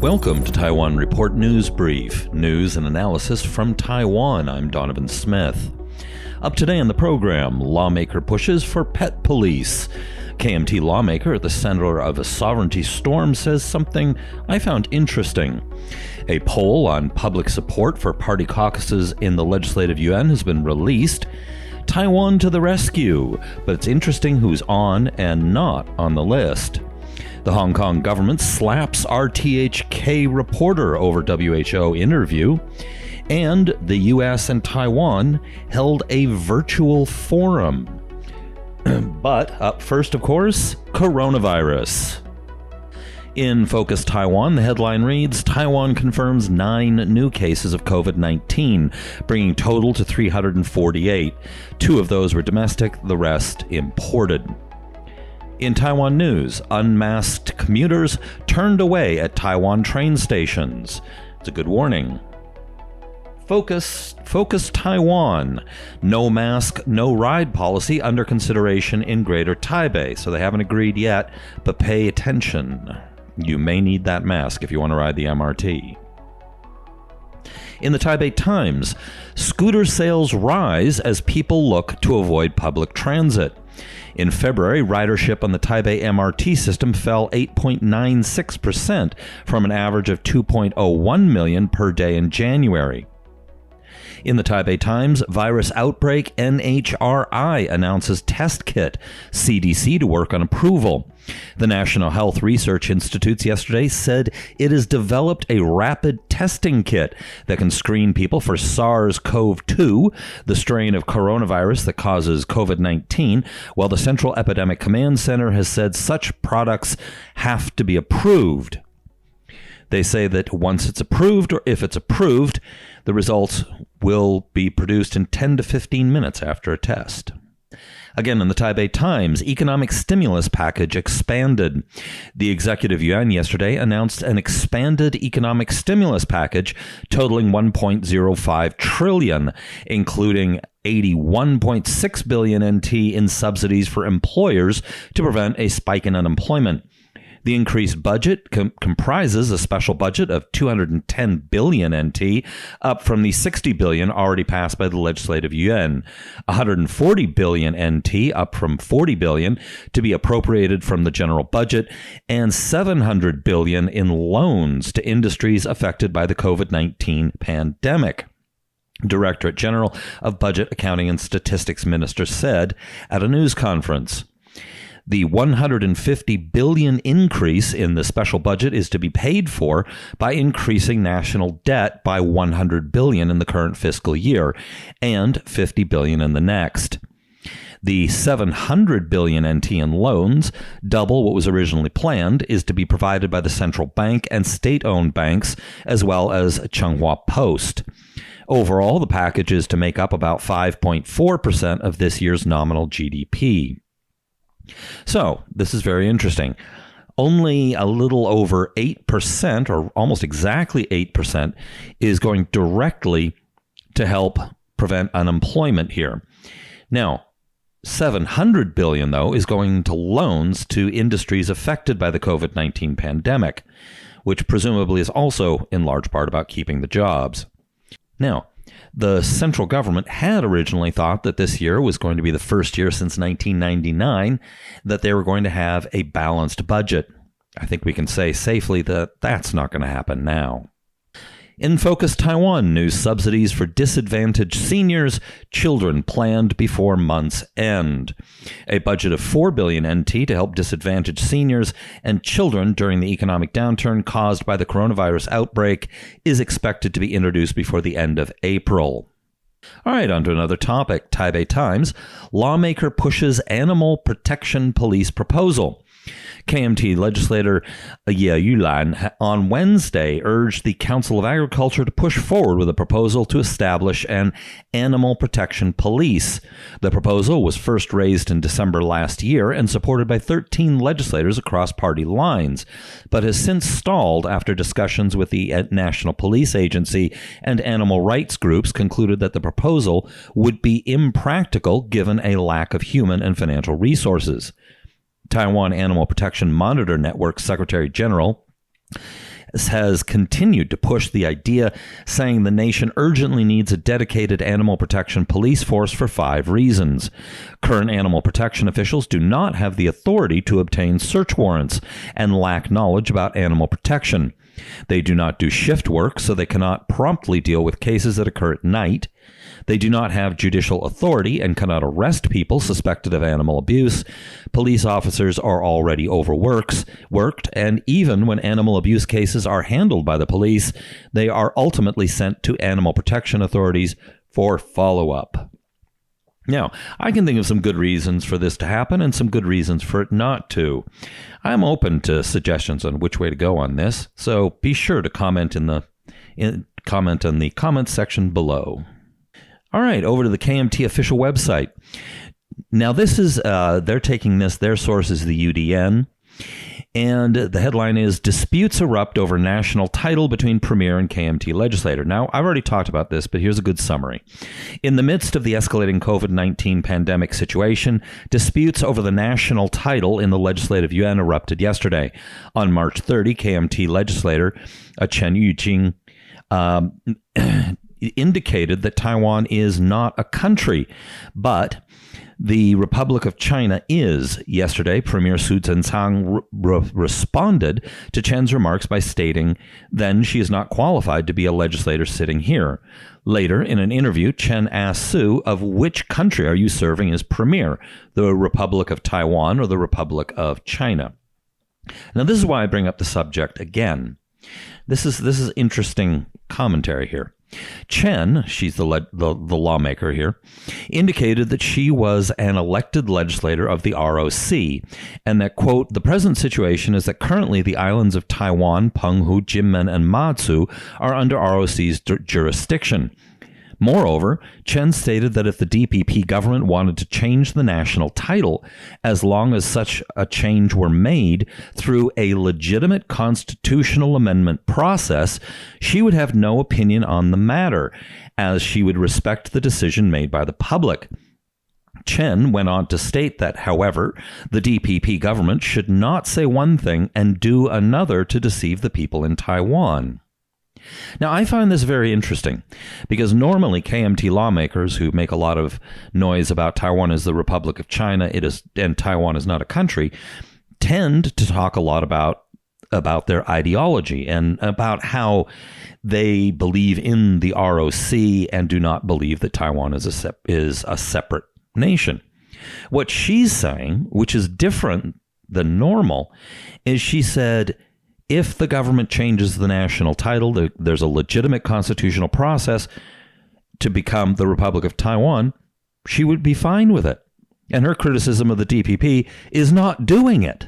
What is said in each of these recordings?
Welcome to Taiwan Report News Brief, news and analysis from Taiwan. I'm Donovan Smith. Up today on the program, lawmaker pushes for pet police. KMT lawmaker at the center of a sovereignty storm says something I found interesting. A poll on public support for party caucuses in the Legislative Yuan has been released. Taiwan to the rescue, but it's interesting who's on and not on the list. The Hong Kong government slaps RTHK reporter over WHO interview, and the U.S. and Taiwan held a virtual forum. But up first, of course, coronavirus. In Focus Taiwan, the headline reads, Taiwan confirms 9 new cases of COVID-19, bringing total to 348. 2 of those were domestic, the rest imported. In Taiwan news, unmasked commuters turned away at Taiwan train stations. It's a good warning. Focus Taiwan. No mask, no ride policy under consideration in Greater Taipei. So they haven't agreed yet, but pay attention. You may need that mask if you want to ride the MRT. In the Taipei Times, scooter sales rise as people look to avoid public transit. In February, ridership on the Taipei MRT system fell 8.96% from an average of 2.01 million per day in January. In the Taipei Times, virus outbreak, NHRI announces test kit, CDC to work on approval. The National Health Research Institute yesterday said it has developed a rapid testing kit that can screen people for SARS-CoV-2, the strain of coronavirus that causes COVID-19, while the Central Epidemic Command Center has said such products have to be approved. They say that once it's approved, or if it's approved, the results will be produced in 10 to 15 minutes after a test. Again, in the Taipei Times, economic stimulus package expanded. The Executive Yuan yesterday announced an expanded economic stimulus package totaling 1.05 trillion, including 81.6 billion NT in subsidies for employers to prevent a spike in unemployment. The increased budget comprises a special budget of 210 billion NT, up from the 60 billion already passed by the Legislative Yuan, 140 billion NT, up from 40 billion, to be appropriated from the general budget, and 700 billion in loans to industries affected by the COVID-19 pandemic. Directorate General of Budget, Accounting and Statistics Minister said at a news conference. The 150 billion increase in the special budget is to be paid for by increasing national debt by 100 billion in the current fiscal year and 50 billion in the next. The 700 billion NT in loans, double what was originally planned, is to be provided by the central bank and state-owned banks, as well as Changhua Post. Overall, the package is to make up about 5.4% of this year's nominal GDP. So, this is very interesting. Only a little over 8%, or almost exactly 8%, is going directly to help prevent unemployment here. Now, 700 billion, though, is going to loans to industries affected by the COVID-19 pandemic, which presumably is also in large part about keeping the jobs. Now, the central government had originally thought that this year was going to be the first year since 1999 that they were going to have a balanced budget. I think we can say safely that that's not going to happen now. In Focus Taiwan news, subsidies for disadvantaged seniors, children planned before month's end. A budget of 4 billion NT to help disadvantaged seniors and children during the economic downturn caused by the coronavirus outbreak is expected to be introduced before the end of April. All right, on to another topic. Taipei Times, lawmaker pushes animal protection police proposal. KMT legislator Ye Yulan on Wednesday urged the Council of Agriculture to push forward with a proposal to establish an animal protection police. The proposal was first raised in December last year and supported by 13 legislators across party lines, but has since stalled after discussions with the National Police Agency and animal rights groups concluded that the proposal would be impractical given a lack of human and financial resources. Taiwan Animal Protection Monitor Network Secretary General has continued to push the idea, saying the nation urgently needs a dedicated animal protection police force for 5 reasons. Current animal protection officials do not have the authority to obtain search warrants and lack knowledge about animal protection. They do not do shift work, so they cannot promptly deal with cases that occur at night. They do not have judicial authority and cannot arrest people suspected of animal abuse. Police officers are already worked, and even when animal abuse cases are handled by the police, they are ultimately sent to animal protection authorities for follow-up. Now, I can think of some good reasons for this to happen and some good reasons for it not to. I'm open to suggestions on which way to go on this, so be sure to comment in the comments section below. All right, over to the KMT official website. Now, this is, they're taking this, their source is the UDN, and the headline is, Disputes Erupt Over National Title Between Premier and KMT Legislator. Now, I've already talked about this, but here's a good summary. In the midst of the escalating COVID-19 pandemic situation, disputes over the national title in the Legislative Yuan erupted yesterday. On March 30, KMT Legislator Chen Yujing indicated that Taiwan is not a country, but the Republic of China is. Yesterday, Premier Su Tseng-chang responded to Chen's remarks by stating, then she is not qualified to be a legislator sitting here. Later, in an interview, Chen asked Su, of which country are you serving as premier, the Republic of Taiwan or the Republic of China? Now, this is why I bring up the subject again. This is interesting commentary here. Chen, she's the lawmaker here, indicated that she was an elected legislator of the ROC, and that, quote, the present situation is that currently the islands of Taiwan, Penghu, Jinmen, and Matsu are under ROC's jurisdiction. Moreover, Chen stated that if the DPP government wanted to change the national title, as long as such a change were made through a legitimate constitutional amendment process, she would have no opinion on the matter, as she would respect the decision made by the public. Chen went on to state that, however, the DPP government should not say one thing and do another to deceive the people in Taiwan. Now, I find this very interesting because normally KMT lawmakers who make a lot of noise about Taiwan as the Republic of China, and Taiwan is not a country, tend to talk a lot about their ideology and about how they believe in the ROC and do not believe that Taiwan is a separate nation. What she's saying, which is different than normal, is she said, if the government changes the national title, there's a legitimate constitutional process to become the Republic of Taiwan, she would be fine with it. And her criticism of the DPP is not doing it,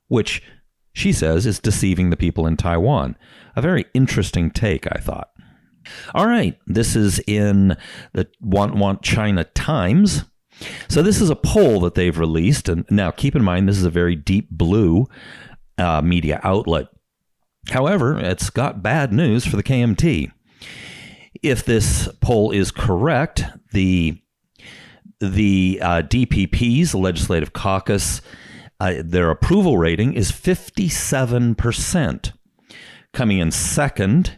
which she says is deceiving the people in Taiwan. A very interesting take, I thought. All right, this is in the Want China Times. So this is a poll that they've released. And now keep in mind, this is a very deep blue media outlet. However, it's got bad news for the KMT. If this poll is correct, the DPP's legislative caucus, their approval rating is 57%. Coming in second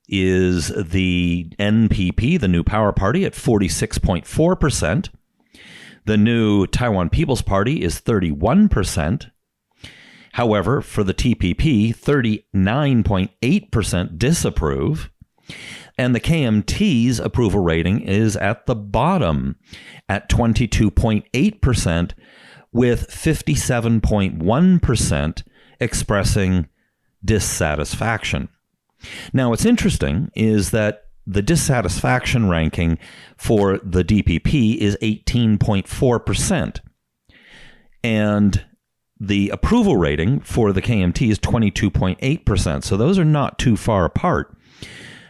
is the NPP, the New Power Party, at 46.4%. The new Taiwan People's Party is 31%. However, for the TPP, 39.8% disapprove, and the KMT's approval rating is at the bottom at 22.8%, with 57.1% expressing dissatisfaction. Now, what's interesting is that the dissatisfaction ranking for the DPP is 18.4%, and the approval rating for the KMT is 22.8%, so those are not too far apart.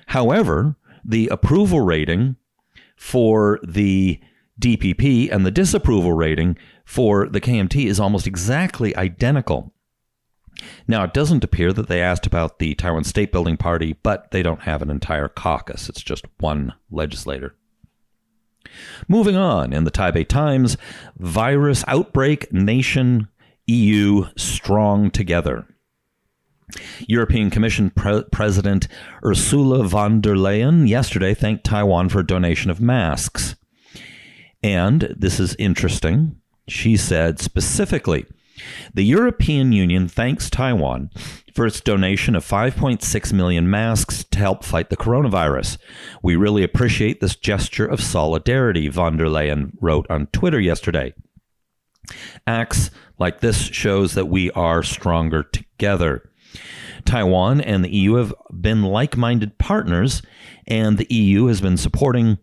However, the approval rating for the DPP and the disapproval rating for the KMT is almost exactly identical. Now, it doesn't appear that they asked about the Taiwan State Building Party, but they don't have an entire caucus. It's just one legislator. Moving on, in the Taipei Times, virus outbreak, nation EU strong together. European Commission President Ursula von der Leyen yesterday thanked Taiwan for a donation of masks. And this is interesting. She said specifically, the European Union thanks Taiwan for its donation of 5.6 million masks to help fight the coronavirus. We really appreciate this gesture of solidarity, von der Leyen wrote on Twitter yesterday. Acts like this shows that we are stronger together. Taiwan and the EU have been like-minded partners, and the EU has been supporting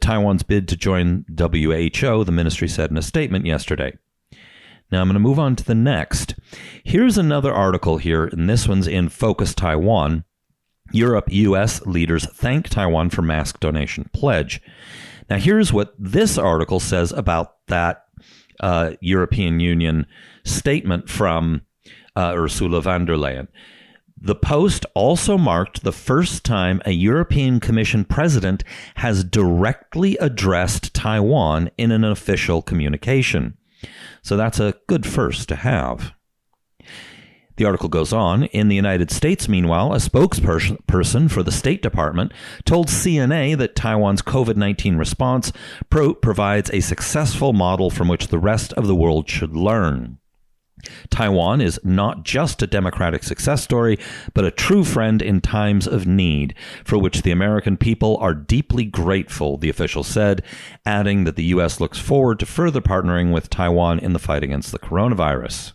Taiwan's bid to join WHO, the ministry said in a statement yesterday. Now I'm going to move on to the next. Here's another article here, and this one's in Focus Taiwan. Europe, U.S. leaders thank Taiwan for mask donation pledge. Now here's what this article says about that European Union statement from Ursula von der Leyen. The post also marked the first time a European Commission president has directly addressed Taiwan in an official communication. So that's a good first to have. The article goes on. In the United States, meanwhile, a spokesperson for the State Department told CNA that Taiwan's COVID-19 response provides a successful model from which the rest of the world should learn. Taiwan is not just a democratic success story, but a true friend in times of need, for which the American people are deeply grateful, the official said, adding that the U.S. looks forward to further partnering with Taiwan in the fight against the coronavirus.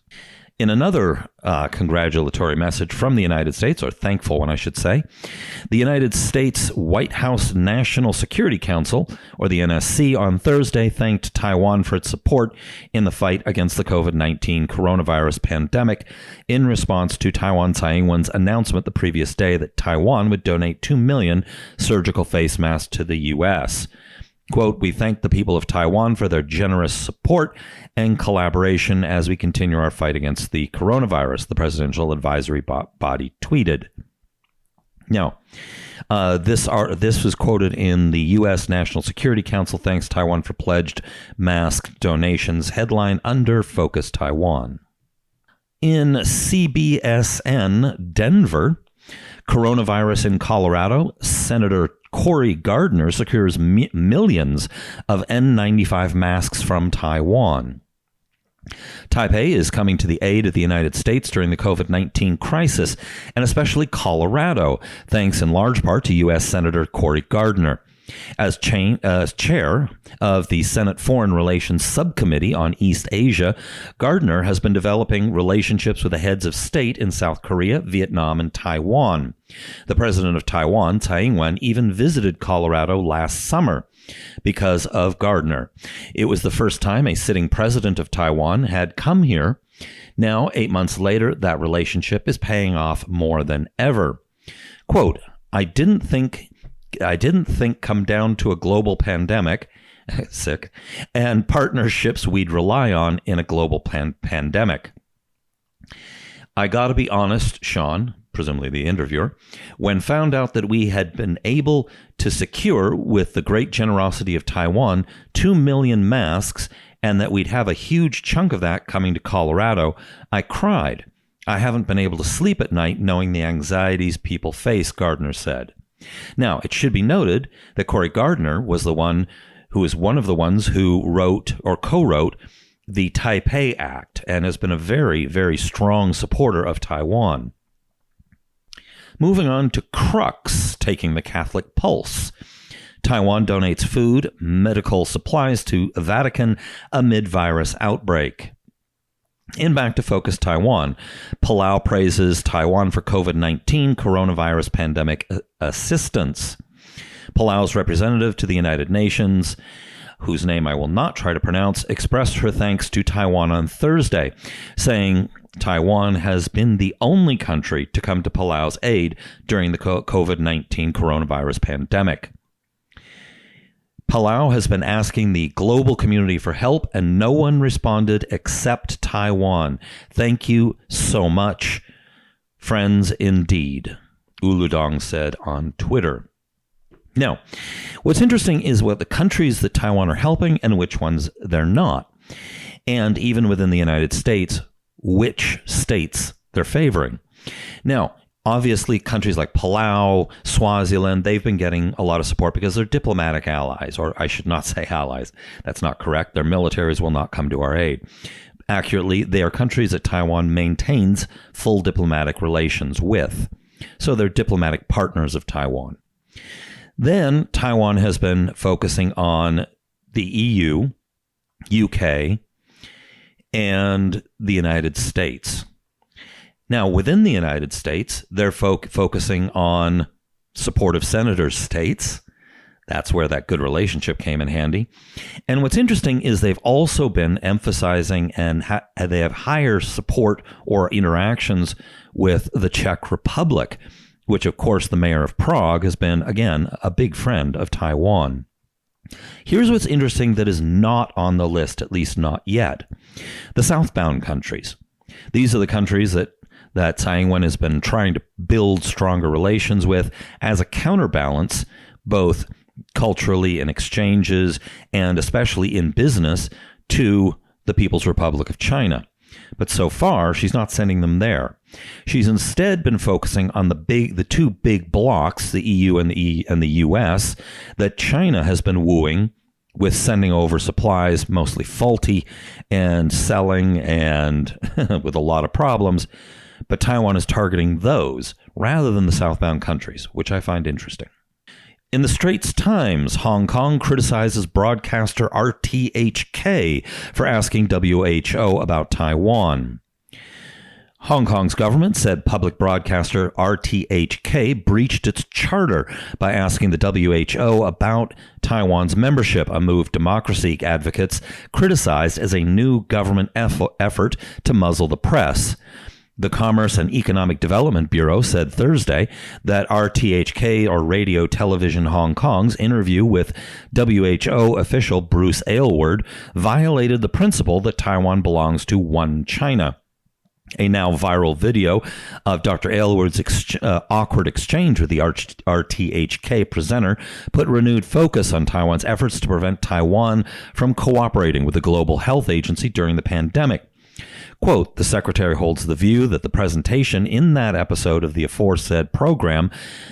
In another congratulatory message from the United States, or thankful one, I should say, the United States White House National Security Council, or the NSC, on Thursday thanked Taiwan for its support in the fight against the COVID-19 coronavirus pandemic in response to Taiwan Tsai Ing-wen's announcement the previous day that Taiwan would donate 2 million surgical face masks to the U.S. Quote, we thank the people of Taiwan for their generous support and collaboration as we continue our fight against the coronavirus, the presidential advisory body tweeted. Now, this was quoted in the U.S. National Security Council thanks Taiwan for pledged mask donations headline under Focus Taiwan. In CBSN Denver, coronavirus in Colorado, Senator Cory Gardner secures millions of N95 masks from Taiwan. Taipei is coming to the aid of the United States during the COVID-19 crisis, and especially Colorado, thanks in large part to U.S. Senator Cory Gardner. As chair of the Senate Foreign Relations Subcommittee on East Asia, Gardner has been developing relationships with the heads of state in South Korea, Vietnam, and Taiwan. The president of Taiwan, Tsai Ing-wen, even visited Colorado last summer because of Gardner. It was the first time a sitting president of Taiwan had come here. Now, 8 months later, that relationship is paying off more than ever. Quote, I didn't think come down to a global pandemic, sick, and partnerships we'd rely on in a global pandemic. I gotta be honest, Sean, presumably the interviewer, when found out that we had been able to secure, with the great generosity of Taiwan, 2 million masks, and that we'd have a huge chunk of that coming to Colorado, I cried. I haven't been able to sleep at night knowing the anxieties people face, Gardner said. Now, it should be noted that Cory Gardner was one of the ones who wrote or co-wrote the Taipei Act and has been a very, very strong supporter of Taiwan. Moving on to Crux, taking the Catholic pulse. Taiwan donates food, medical supplies to Vatican amid virus outbreak. In Back to Focus Taiwan, Palau praises Taiwan for COVID-19 coronavirus pandemic assistance. Palau's representative to the United Nations, whose name I will not try to pronounce, expressed her thanks to Taiwan on Thursday, saying Taiwan has been the only country to come to Palau's aid during the COVID-19 coronavirus pandemic. Palau has been asking the global community for help, and no one responded except Taiwan. Thank you so much, friends indeed, Uludong said on Twitter. Now, what's interesting is what the countries that Taiwan are helping and which ones they're not. And even within the United States, which states they're favoring. Now, obviously, countries like Palau, Swaziland, they've been getting a lot of support because they're diplomatic allies, or I should not say allies. That's not correct. Their militaries will not come to our aid. Accurately, they are countries that Taiwan maintains full diplomatic relations with. So they're diplomatic partners of Taiwan. Then Taiwan has been focusing on the EU, UK, and the United States. Now, within the United States, they're focusing on supportive senator states. That's where that good relationship came in handy. And what's interesting is they've also been emphasizing and they have higher support or interactions with the Czech Republic, which, of course, the mayor of Prague has been, again, a big friend of Taiwan. Here's what's interesting that is not on the list, at least not yet. The southbound countries. These are the countries that Tsai Ing-wen has been trying to build stronger relations with as a counterbalance, both culturally in exchanges and especially in business, to the People's Republic of China. But so far, she's not sending them there. She's instead been focusing on the two big blocs, the EU and the US, that China has been wooing with sending over supplies, mostly faulty, and selling, and with a lot of problems. But Taiwan is targeting those rather than the southbound countries, which I find interesting. In the Straits Times, Hong Kong criticizes broadcaster RTHK for asking WHO about Taiwan. Hong Kong's government said public broadcaster RTHK breached its charter by asking the WHO about Taiwan's membership, a move democracy advocates criticized as a new government effort to muzzle the press. The Commerce and Economic Development Bureau said Thursday that RTHK, or Radio Television Hong Kong's interview with WHO official Bruce Aylward violated the principle that Taiwan belongs to one China. A now viral video of Dr. Aylward's awkward exchange with the RTHK presenter put renewed focus on Taiwan's efforts to prevent Taiwan from cooperating with the Global Health Agency during the pandemic. Quote, the secretary holds the view that the presentation in that episode of the aforesaid program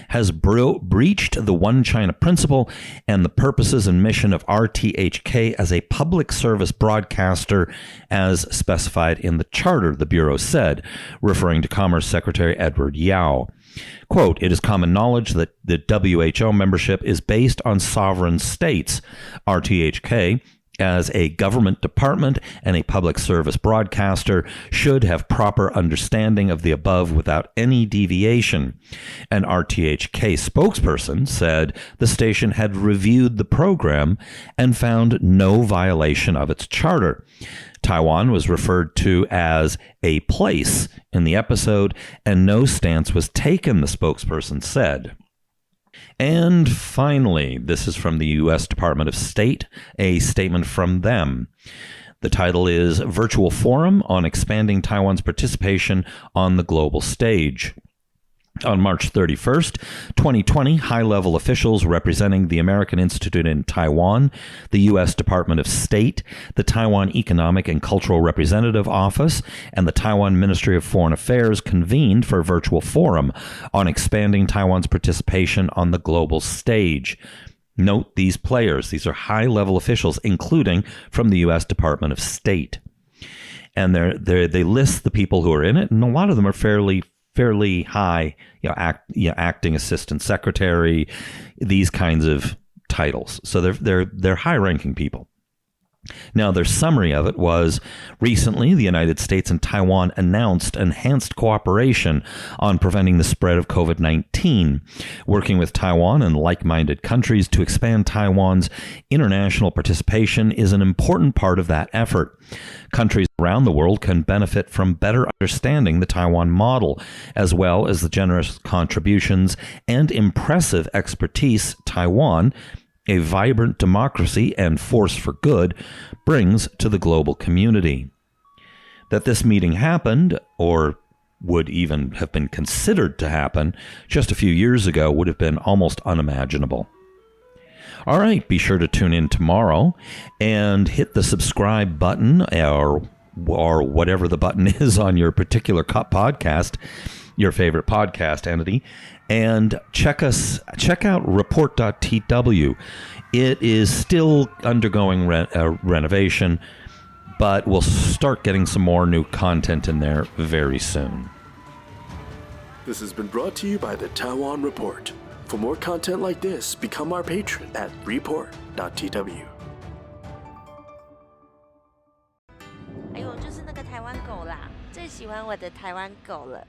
has breached the One China principle and the purposes and mission of RTHK as a public service broadcaster as specified in the charter, the Bureau said, referring to Commerce Secretary Edward Yao. Quote, it is common knowledge that the WHO membership is based on sovereign states. RTHK, as a government department and a public service broadcaster, should have proper understanding of the above without any deviation. An RTHK spokesperson said the station had reviewed the program and found no violation of its charter. Taiwan was referred to as a place in the episode, and no stance was taken, the spokesperson said. And finally, this is from the U.S. Department of State, a statement from them. The title is Virtual Forum on Expanding Taiwan's Participation on the Global Stage. On March 31st, 2020, high-level officials representing the American Institute in Taiwan, the U.S. Department of State, the Taiwan Economic and Cultural Representative Office, and the Taiwan Ministry of Foreign Affairs convened for a virtual forum on expanding Taiwan's participation on the global stage. Note these players. These are high-level officials, including from the U.S. Department of State. And they list the people who are in it, and a lot of them are fairly high, acting assistant secretary, these kinds of titles. So they're high-ranking people. Now, their summary of it was, recently, the United States and Taiwan announced enhanced cooperation on preventing the spread of COVID-19, working with Taiwan and like-minded countries to expand Taiwan's international participation is an important part of that effort. Countries around the world can benefit from better understanding the Taiwan model, as well as the generous contributions and impressive expertise Taiwan, a vibrant democracy and force for good, brings to the global community. That this meeting happened, or would even have been considered to happen, just a few years ago would have been almost unimaginable. All right, be sure to tune in tomorrow and hit the subscribe button or whatever the button is on your particular podcast. your favorite podcast entity, and check out report.tw. It is still undergoing renovation, but we'll start getting some more new content in there very soon. This has been brought to you by the Taiwan Report. For more content like this, become our patron at report.tw. 哎呦，就是那个台湾狗啦，最喜欢我的台湾狗了。